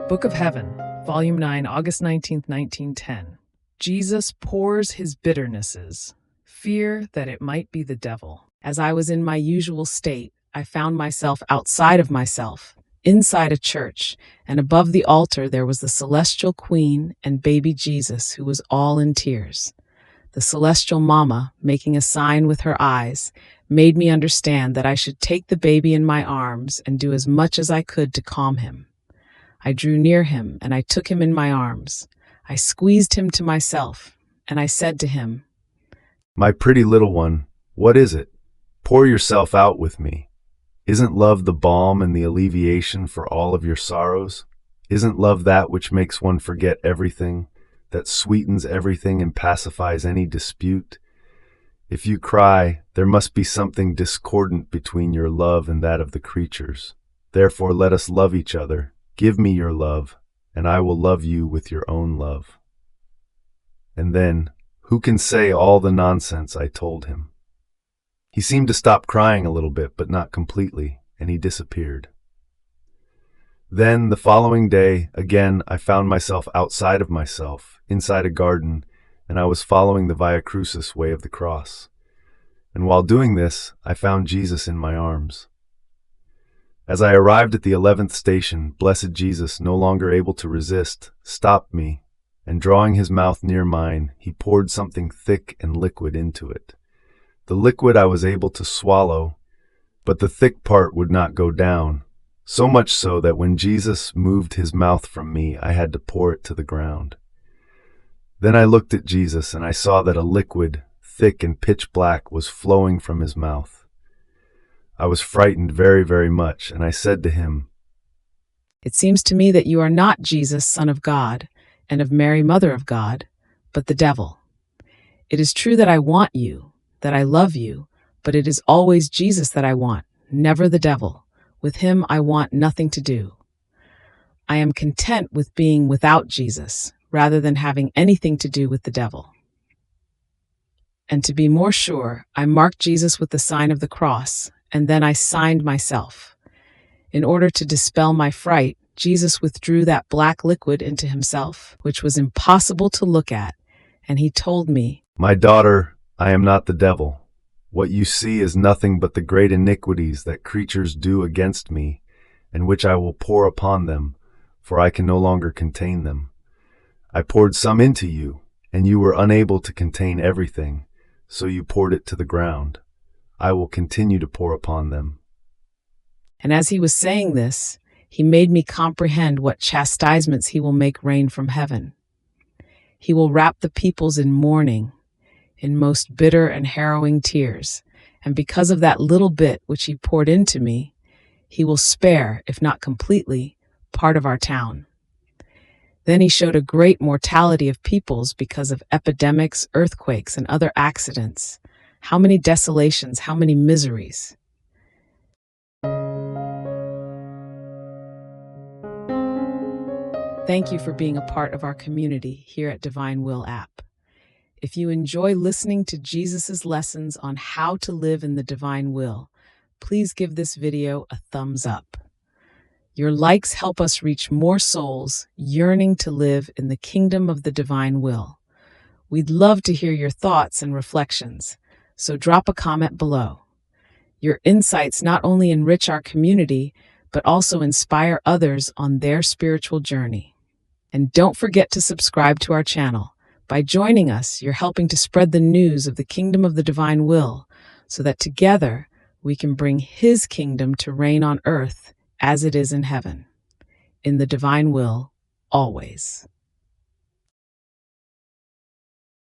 Book of Heaven, Volume 9, August 19th, 1910. Jesus pours his bitternesses, fear that it might be the devil. As I was in my usual state, I found myself outside of myself, inside a church, and above the altar there was the celestial queen and baby Jesus, who was all in tears. The celestial mama, making a sign with her eyes, made me understand that I should take the baby in my arms and do as much as I could to calm him. I drew near him, and I took him in my arms. I squeezed him to myself, and I said to him, "My pretty little one, what is it? Pour yourself out with me. Isn't love the balm and the alleviation for all of your sorrows? Isn't love that which makes one forget everything, that sweetens everything and pacifies any dispute? If you cry, there must be something discordant between your love and that of the creatures. Therefore let us love each other. Give me your love, and I will love you with your own love." And then, who can say all the nonsense I told him? He seemed to stop crying a little bit, but not completely, and he disappeared. Then, the following day, again, I found myself outside of myself, inside a garden, and I was following the Via Crucis way of the cross. And while doing this, I found Jesus in my arms. As I arrived at the 11th station, blessed Jesus, no longer able to resist, stopped me, and drawing his mouth near mine, he poured something thick and liquid into it. The liquid I was able to swallow, but the thick part would not go down, so much so that when Jesus moved his mouth from me, I had to pour it to the ground. Then I looked at Jesus, and I saw that a liquid, thick and pitch black, was flowing from his mouth. I was frightened very, very much, and I said to him, "It seems to me that you are not Jesus, Son of God, and of Mary, Mother of God, but the devil. It is true that I want you, that I love you, but it is always Jesus that I want, never the devil. With him I want nothing to do. I am content with being without Jesus, rather than having anything to do with the devil." And to be more sure, I marked Jesus with the sign of the cross, and then I signed myself. In order to dispel my fright, Jesus withdrew that black liquid into himself, which was impossible to look at, and he told me, "My daughter, I am not the devil. What you see is nothing but the great iniquities that creatures do against me, and which I will pour upon them, for I can no longer contain them. I poured some into you, and you were unable to contain everything, so you poured it to the ground. I will continue to pour upon them." And as he was saying this, he made me comprehend what chastisements he will make rain from heaven. He will wrap the peoples in mourning, in most bitter and harrowing tears, and because of that little bit which he poured into me, he will spare, if not completely, part of our town. Then he showed a great mortality of peoples because of epidemics, earthquakes, and other accidents. How many desolations, how many miseries. Thank you for being a part of our community here at Divine Will app. If you enjoy listening to Jesus's lessons on how to live in the divine will, please give this video a thumbs up. Your likes help us reach more souls yearning to live in the kingdom of the divine will. We'd love to hear your thoughts and reflections, so drop a comment below. Your insights not only enrich our community, but also inspire others on their spiritual journey. And don't forget to subscribe to our channel. By joining us, you're helping to spread the news of the kingdom of the divine will, so that together we can bring his kingdom to reign on earth as it is in heaven. In the divine will, always.